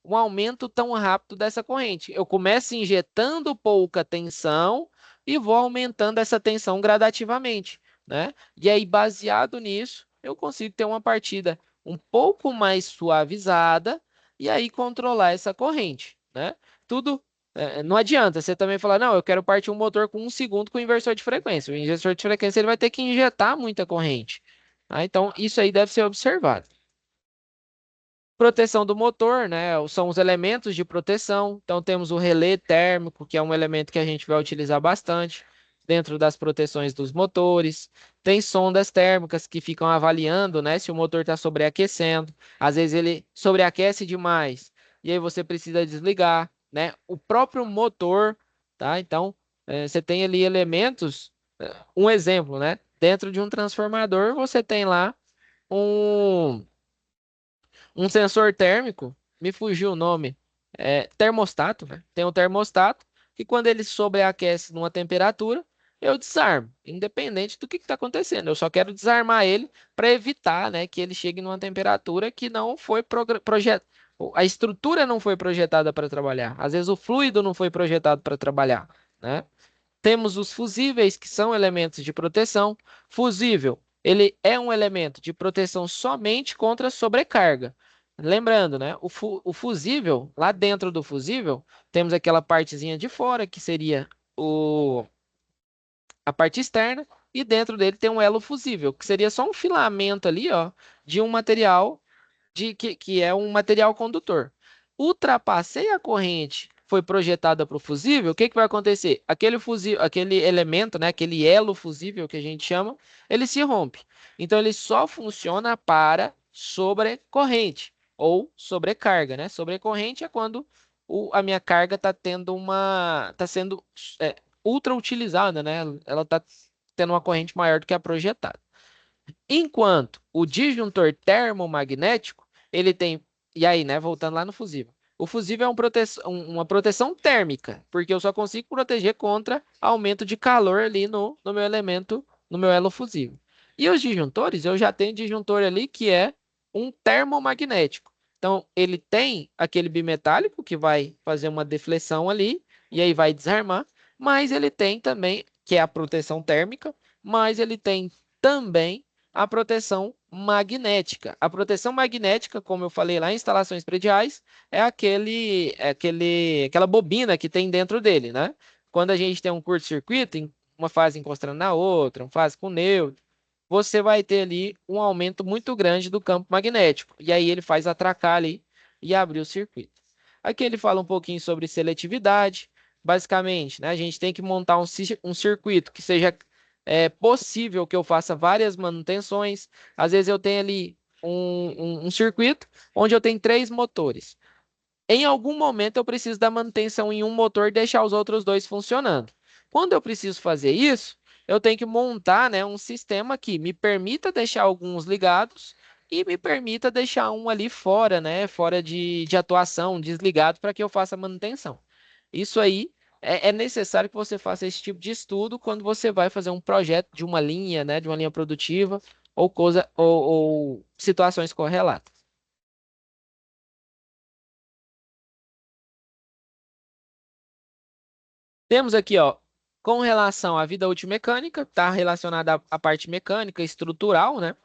um aumento tão rápido dessa corrente. Eu começo injetando pouca tensão e vou aumentando essa tensão gradativamente, né? E aí, baseado nisso, eu consigo ter uma partida um pouco mais suavizada e aí controlar essa corrente, né? Tudo não adianta você também falar, não, eu quero partir um motor com 1 segundo com inversor de frequência. O inversor de frequência ele vai ter que injetar muita corrente. Tá? Então, isso aí deve ser observado. Proteção do motor, né? São os elementos de proteção. Então, temos o relé térmico, que é um elemento que a gente vai utilizar bastante dentro das proteções dos motores. Tem sondas térmicas que ficam avaliando, né, se o motor está sobreaquecendo. Às vezes ele sobreaquece demais e aí você precisa desligar, né? O próprio motor, tá? Então, você tem ali elementos. Um exemplo, né? Dentro de um transformador, você tem lá um um sensor térmico, me fugiu o nome, termostato, né? Tem um termostato que quando ele sobreaquece numa temperatura, eu desarmo, independente do que está acontecendo. Eu só quero desarmar ele para evitar, né, que ele chegue numa temperatura que não foi projetada. A estrutura não foi projetada para trabalhar. Às vezes o fluido não foi projetado para trabalhar, né? Temos os fusíveis, que são elementos de proteção. Fusível, ele é um elemento de proteção somente contra sobrecarga. Lembrando, né? O fusível, lá dentro do fusível, temos aquela partezinha de fora, que seria a parte externa, e dentro dele tem um elo fusível, que seria só um filamento ali, ó, de um material que é um material condutor. Ultrapassei a corrente, foi projetada para o fusível, o que que vai acontecer? Aquele fusível, aquele elemento, né, aquele elo fusível que a gente chama, ele se rompe. Então ele só funciona para sobrecorrente ou sobrecarga, né? Sobrecorrente é quando a minha carga está sendo ultra utilizada, né? Ela está tendo uma corrente maior do que a projetada. Enquanto o disjuntor termomagnético, ele tem. E aí, né? Voltando lá no fusível. O fusível é uma proteção térmica, porque eu só consigo proteger contra aumento de calor ali no meu elemento, no meu elo fusível. E os disjuntores, eu já tenho disjuntor ali que é um termomagnético. Então, ele tem aquele bimetálico que vai fazer uma deflexão ali, e aí vai desarmar, mas ele tem também, que é a proteção térmica, mas ele tem também a proteção magnética. A proteção magnética, como eu falei lá em instalações prediais, é aquela bobina que tem dentro dele, né? Quando a gente tem um curto-circuito, uma fase encostando na outra, uma fase com neutro, você vai ter ali um aumento muito grande do campo magnético. E aí ele faz atracar ali e abrir o circuito. Aqui ele fala um pouquinho sobre seletividade. Basicamente, né, a gente tem que montar um circuito que seja possível que eu faça várias manutenções. Às vezes eu tenho ali um circuito onde eu tenho 3 motores. Em algum momento eu preciso da manutenção em um motor e deixar os outros dois funcionando. Quando eu preciso fazer isso, eu tenho que montar, né, um sistema que me permita deixar alguns ligados e me permita deixar um ali fora, né, fora de atuação, desligado, para que eu faça a manutenção. Isso aí é necessário que você faça esse tipo de estudo quando você vai fazer um projeto de uma linha, né, de uma linha produtiva ou coisa ou situações correlatas. Temos aqui, ó, com relação à vida útil mecânica, está relacionada à parte mecânica, estrutural, né?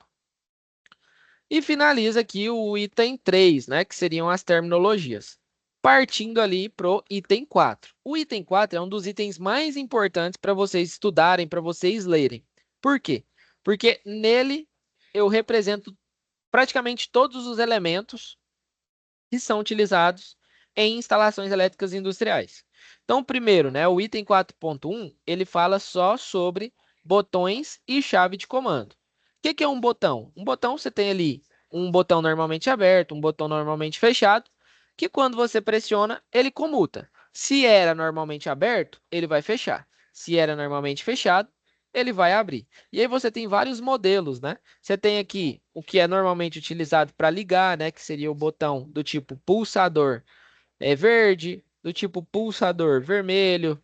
E finaliza aqui o item 3, né, que seriam as terminologias. Partindo ali pro item 4. O item 4 é um dos itens mais importantes para vocês estudarem, para vocês lerem. Por quê? Porque nele eu represento praticamente todos os elementos que são utilizados em instalações elétricas industriais. Então, primeiro, né, o item 4.1, ele fala só sobre botões e chave de comando. O que que é um botão? Um botão, você tem ali um botão normalmente aberto, um botão normalmente fechado, que quando você pressiona, ele comuta. Se era normalmente aberto, ele vai fechar. Se era normalmente fechado, ele vai abrir. E aí você tem vários modelos, né? Você tem aqui o que é normalmente utilizado para ligar, né? Que seria o botão do tipo pulsador verde, do tipo pulsador vermelho,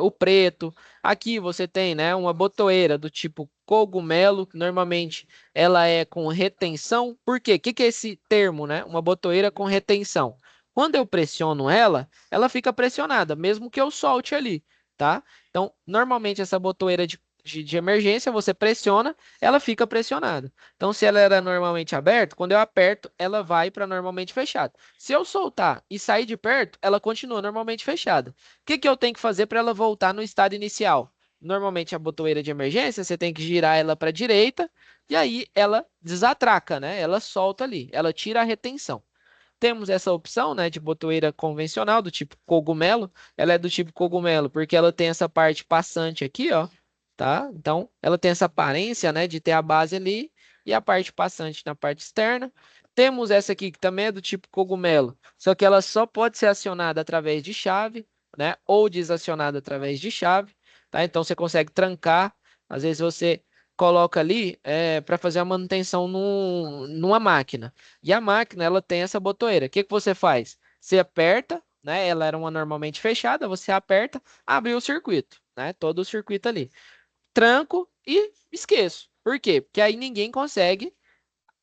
o preto. Aqui você tem, né, uma botoeira do tipo cogumelo, que normalmente ela é com retenção. Por quê? O que que é esse termo, né? Uma botoeira com retenção. Quando eu pressiono ela, ela fica pressionada, mesmo que eu solte ali, tá? Então, normalmente essa botoeira de emergência, você pressiona, ela fica pressionada. Então, se ela era normalmente aberta, quando eu aperto, ela vai para normalmente fechada. Se eu soltar e sair de perto, ela continua normalmente fechada. O que que eu tenho que fazer para ela voltar no estado inicial? Normalmente a botoeira de emergência, você tem que girar ela para a direita e aí ela desatraca, né? Ela solta ali, ela tira a retenção. Temos essa opção, né, de botoeira convencional do tipo cogumelo. Ela é do tipo cogumelo porque ela tem essa parte passante aqui, ó, tá? Então, ela tem essa aparência, né, de ter a base ali e a parte passante na parte externa. Temos essa aqui que também é do tipo cogumelo, só que ela só pode ser acionada através de chave, né, ou desacionada através de chave, tá? Então, você consegue trancar. Às vezes você coloca ali para fazer a manutenção numa máquina. E a máquina, ela tem essa botoeira. O que que você faz? Você aperta, né? Ela era uma normalmente fechada, você aperta, abriu o circuito, né? Todo o circuito ali. Tranco e esqueço. Por quê? Porque aí ninguém consegue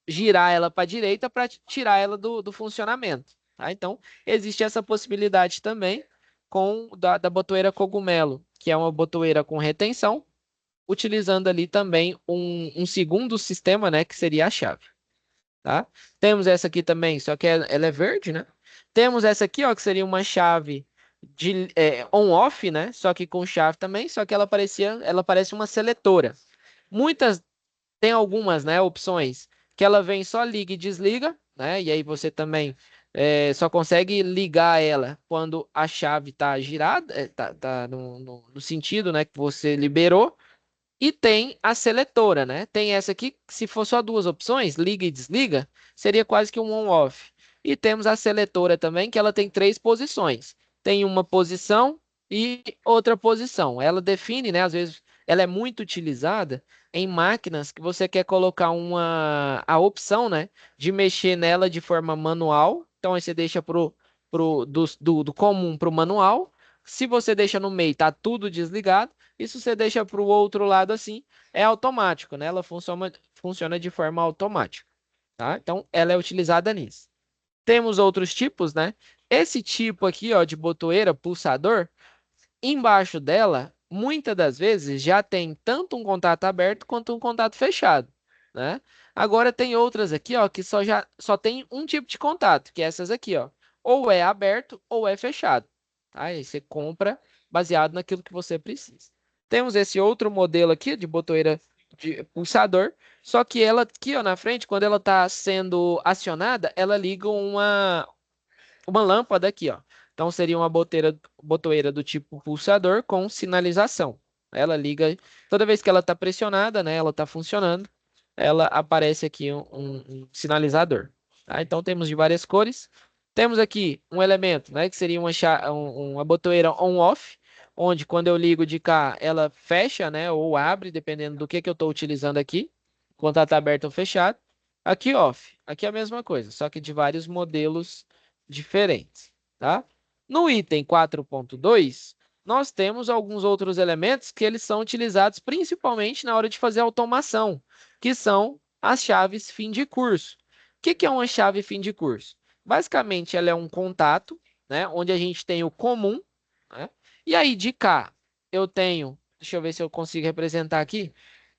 girar ela para a direita para tirar ela do funcionamento, tá? Então, existe essa possibilidade também com da botoeira cogumelo, que é uma botoeira com retenção, utilizando ali também um segundo sistema, né? Que seria a chave, tá? Temos essa aqui também, só que ela é verde, né? Temos essa aqui, ó, que seria uma chave de on-off, né? Só que com chave também, só que ela parece uma seletora. Muitas, tem algumas, né, opções que ela vem só liga e desliga, né? E aí você também só consegue ligar ela quando a chave tá girada, tá no sentido, né, que você liberou. E tem a seletora, né? Tem essa aqui, que se for só duas opções, liga e desliga, seria quase que um on-off. E temos a seletora também, que ela tem três posições. Tem uma posição e outra posição. Ela define, né? Às vezes ela é muito utilizada em máquinas que você quer colocar a opção, né? De mexer nela de forma manual. Então aí você deixa do comum para o manual. Se você deixa no meio, tá tudo desligado. E se você deixa para o outro lado assim, é automático, né? Ela funciona de forma automática, tá? Então, ela é utilizada nisso. Temos outros tipos, né? Esse tipo aqui, ó, de botoeira, pulsador, embaixo dela, muitas das vezes já tem tanto um contato aberto quanto um contato fechado, né? Agora tem outras aqui, ó, que só tem um tipo de contato, que é essas aqui, ó. Ou é aberto ou é fechado, tá? Aí você compra baseado naquilo que você precisa. Temos esse outro modelo aqui de botoeira de pulsador, só que ela aqui, ó, na frente, quando ela está sendo acionada, ela liga uma lâmpada aqui, ó. Então seria uma botoeira do tipo pulsador com sinalização. Ela liga toda vez que ela está pressionada, né? Ela está funcionando, ela aparece aqui um sinalizador. Tá? Então temos de várias cores. Temos aqui um elemento, né? Que seria uma botoeira on-off, onde quando eu ligo de cá, ela fecha, né? Ou abre, dependendo do que eu estou utilizando aqui. Quando ela está aberta ou fechada. Aqui off. Aqui é a mesma coisa, só que de vários modelos diferentes, tá? No item 4.2, nós temos alguns outros elementos que eles são utilizados principalmente na hora de fazer automação, que são as chaves fim de curso. O que que é uma chave fim de curso? Basicamente, ela é um contato, né, onde a gente tem o comum, né? E aí de cá eu tenho, deixa eu ver se eu consigo representar aqui.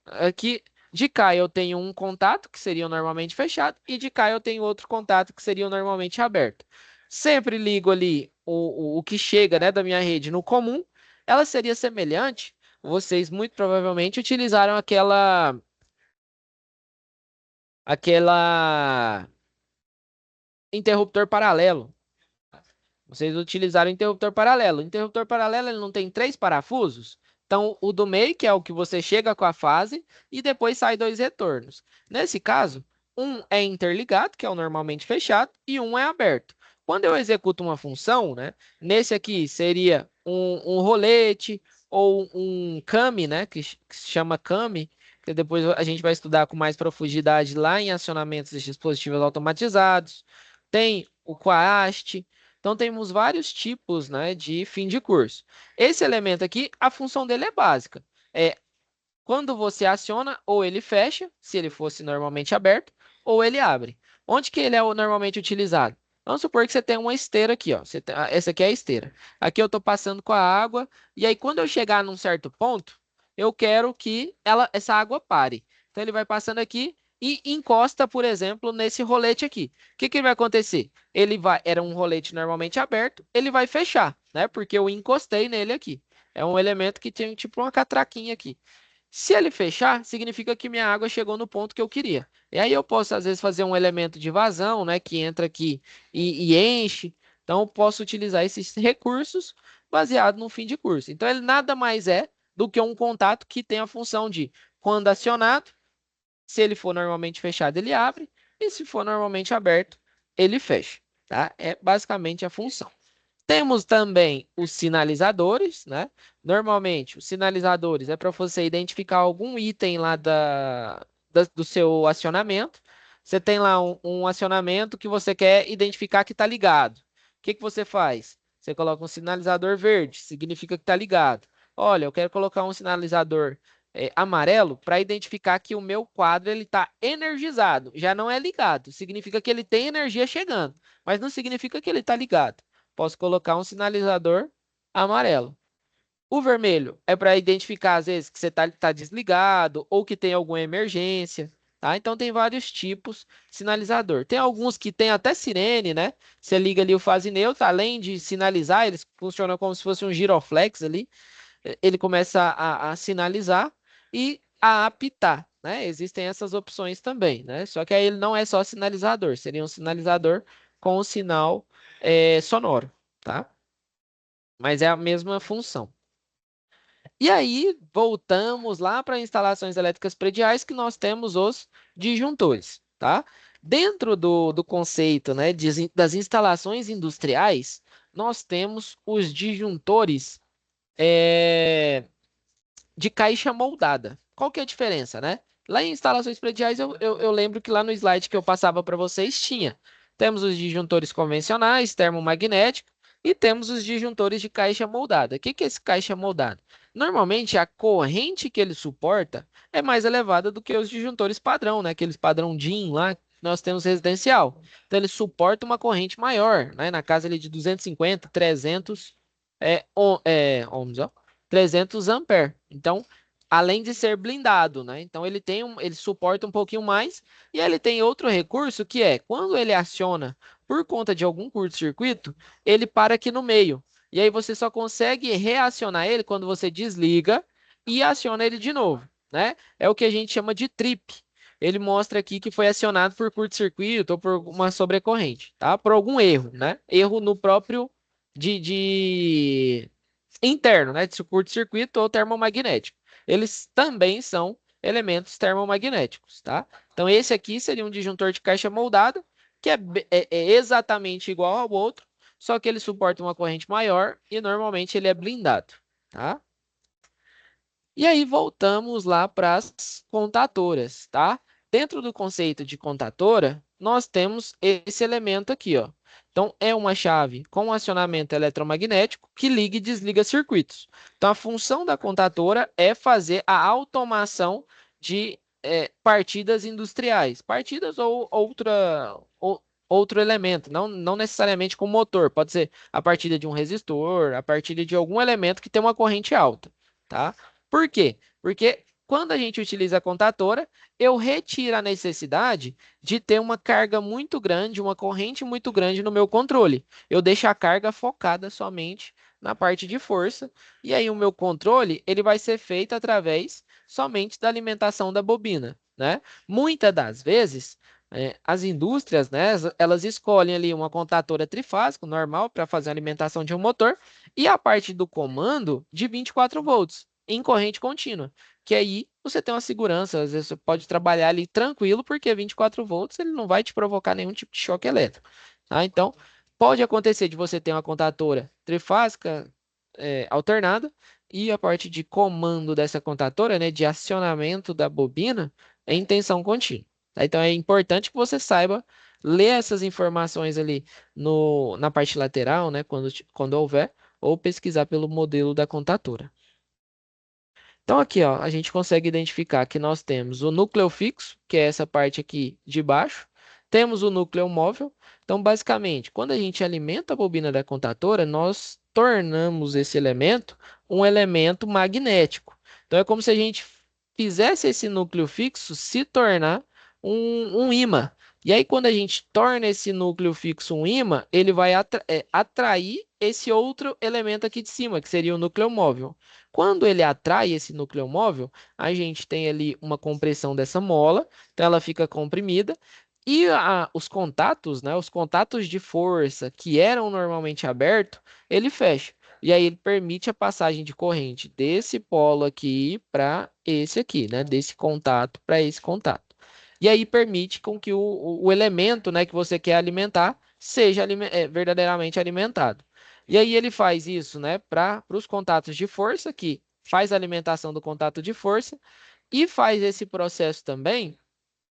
Aqui de cá eu tenho um contato que seria o normalmente fechado e de cá eu tenho outro contato que seria o normalmente aberto. Sempre ligo ali o que chega, né, da minha rede no comum, ela seria semelhante. Vocês muito provavelmente utilizaram aquela interruptor paralelo. Vocês utilizaram interruptor paralelo. O interruptor paralelo ele não tem três parafusos? Então, o do meio, que é o que você chega com a fase, e depois sai dois retornos. Nesse caso, um é interligado, que é o normalmente fechado, e um é aberto. Quando eu executo uma função, né, nesse aqui seria um rolete ou um CAMI, né, que se chama CAMI, que depois a gente vai estudar com mais profundidade lá em acionamentos de dispositivos automatizados. Tem o QAST. Então, temos vários tipos, né, de fim de curso. Esse elemento aqui, a função dele é básica. É quando você aciona, ou ele fecha, se ele fosse normalmente aberto, ou ele abre. Onde que ele é normalmente utilizado? Vamos supor que você tem uma esteira aqui, ó. Essa aqui é a esteira. Aqui eu estou passando com a água, e aí quando eu chegar num certo ponto, eu quero que essa água pare. Então ele vai passando aqui e encosta, por exemplo, nesse rolete aqui. O que que vai acontecer? Era um rolete normalmente aberto, ele vai fechar, né? Porque eu encostei nele aqui. É um elemento que tem tipo uma catraquinha aqui. Se ele fechar, significa que minha água chegou no ponto que eu queria. E aí eu posso, às vezes, fazer um elemento de vazão, né, que entra aqui e enche. Então, eu posso utilizar esses recursos baseado no fim de curso. Então, ele nada mais é do que um contato que tem a função de, quando acionado, se ele for normalmente fechado, ele abre. E se for normalmente aberto, ele fecha. Tá? É basicamente a função. Temos também os sinalizadores, né? Normalmente, os sinalizadores é para você identificar algum item lá do seu acionamento. Você tem lá um acionamento que você quer identificar que está ligado. O que que você faz? Você coloca um sinalizador verde, significa que está ligado. Olha, eu quero colocar um sinalizador amarelo para identificar que o meu quadro ele está energizado, já não é ligado. Significa que ele tem energia chegando, mas não significa que ele está ligado. Posso colocar um sinalizador amarelo. O vermelho é para identificar, às vezes, que você tá desligado ou que tem alguma emergência, tá? Então, tem vários tipos de sinalizador. Tem alguns que tem até sirene, né? Você liga ali o fase neutro, além de sinalizar, eles funcionam como se fosse um giroflex ali. Ele começa a sinalizar e a apitar, né? Existem essas opções também, né? Só que aí ele não é só sinalizador, seria um sinalizador com o sinal sonoro, tá? Mas é a mesma função. E aí, voltamos lá para instalações elétricas prediais que nós temos os disjuntores, tá? Dentro do conceito, né, das instalações industriais, nós temos os disjuntores é, de caixa moldada. Qual que é a diferença, né? Lá em instalações prediais, eu lembro que lá no slide que eu passava para vocês tinha. Temos os disjuntores convencionais, termomagnéticos, e temos os disjuntores de caixa moldada. O que que é esse caixa moldada? Normalmente, a corrente que ele suporta é mais elevada do que os disjuntores padrão, né? Aqueles padrão DIN lá que nós temos residencial. Então, ele suporta uma corrente maior, né? Na casa ali de 250, 300 ohms, ó. 300 ampere. Então, além de ser blindado, né? Então ele suporta um pouquinho mais e ele tem outro recurso que é quando ele aciona por conta de algum curto-circuito, ele para aqui no meio. E aí você só consegue reacionar ele quando você desliga e aciona ele de novo, né? É o que a gente chama de trip. Ele mostra aqui que foi acionado por curto-circuito ou por uma sobrecorrente, tá? Por algum erro, né? Erro no próprio de interno, né, de curto-circuito ou termomagnético. Eles também são elementos termomagnéticos, tá? Então, esse aqui seria um disjuntor de caixa moldada, que é exatamente igual ao outro, só que ele suporta uma corrente maior e normalmente ele é blindado, tá? E aí voltamos lá para as contadoras, tá? Dentro do conceito de contadora, nós temos esse elemento aqui, ó, Então, é uma chave com acionamento eletromagnético que liga e desliga circuitos. Então, a função da contadora é fazer a automação de partidas industriais, partidas outro elemento, não necessariamente com motor, pode ser a partida de um resistor, a partida de algum elemento que tem uma corrente alta, tá? Por quê? Porque quando a gente utiliza a contadora, eu retiro a necessidade de ter uma carga muito grande, uma corrente muito grande no meu controle. Eu deixo a carga focada somente na parte de força, e aí o meu controle ele vai ser feito através somente da alimentação da bobina, né? Muitas das vezes, as indústrias, né, elas escolhem ali uma contadora trifásica normal para fazer a alimentação de um motor e a parte do comando de 24 volts em corrente contínua, que aí você tem uma segurança, às vezes você pode trabalhar ali tranquilo, porque 24 volts ele não vai te provocar nenhum tipo de choque elétrico, tá? Então, pode acontecer de você ter uma contadora trifásica alternada e a parte de comando dessa contadora, né, de acionamento da bobina, é em tensão contínua, tá? Então, é importante que você saiba ler essas informações ali no, na parte lateral, né, quando houver, ou pesquisar pelo modelo da contadora. Então aqui, ó, a gente consegue identificar que nós temos o núcleo fixo, que é essa parte aqui de baixo, temos o núcleo móvel. Então, basicamente, quando a gente alimenta a bobina da contadora, nós tornamos esse elemento um elemento magnético. Então, é como se a gente fizesse esse núcleo fixo se tornar um ímã. E aí, quando a gente torna esse núcleo fixo um ímã, ele vai atrair esse outro elemento aqui de cima, que seria o núcleo móvel. Quando ele atrai esse núcleo móvel, a gente tem ali uma compressão dessa mola, então ela fica comprimida, e os contatos, né, os contatos de força que eram normalmente abertos, ele fecha. E aí ele permite a passagem de corrente desse polo aqui para esse aqui, né, desse contato para esse contato. E aí permite com que o elemento, né, que você quer alimentar seja verdadeiramente alimentado. E aí ele faz isso, né, para os contatos de força, que faz a alimentação do contato de força, e faz esse processo também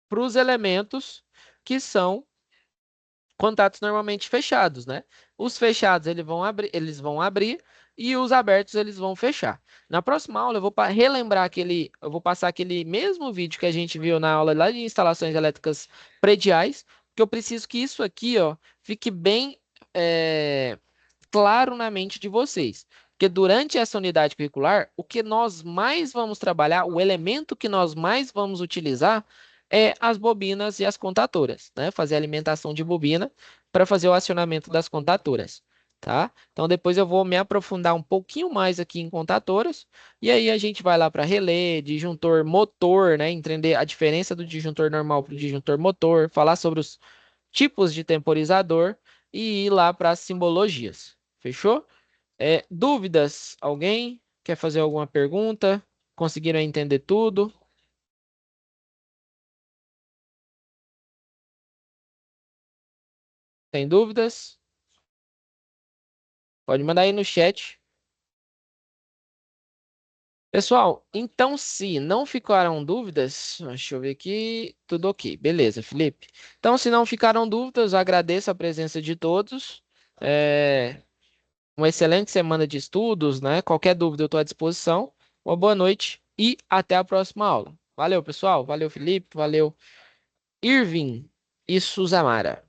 para os elementos que são contatos normalmente fechados, né? Os fechados eles vão abrir e os abertos eles vão fechar. Na próxima aula eu vou relembrar eu vou passar aquele mesmo vídeo que a gente viu na aula lá de instalações elétricas prediais, que eu preciso que isso aqui, ó, fique bem claro na mente de vocês. Porque durante essa unidade curricular, o que nós mais vamos trabalhar, o elemento que nós mais vamos utilizar é as bobinas e as contadoras, né? Fazer a alimentação de bobina para fazer o acionamento das contadoras, tá? Então depois eu vou me aprofundar um pouquinho mais aqui em contadoras e aí a gente vai lá para relé, disjuntor motor, né? Entender a diferença do disjuntor normal para o disjuntor motor, falar sobre os tipos de temporizador e ir lá para as simbologias. Fechou? Dúvidas? Alguém quer fazer alguma pergunta? Conseguiram entender tudo? Tem dúvidas? Pode mandar aí no chat. Pessoal, então se não ficaram dúvidas, deixa eu ver aqui, tudo ok. Beleza, Felipe. Então, se não ficaram dúvidas, agradeço a presença de todos. É, uma excelente semana de estudos, né? Qualquer dúvida eu estou à disposição. Uma boa noite e até a próxima aula. Valeu, pessoal. Valeu, Felipe. Valeu, Irving e Suzamara.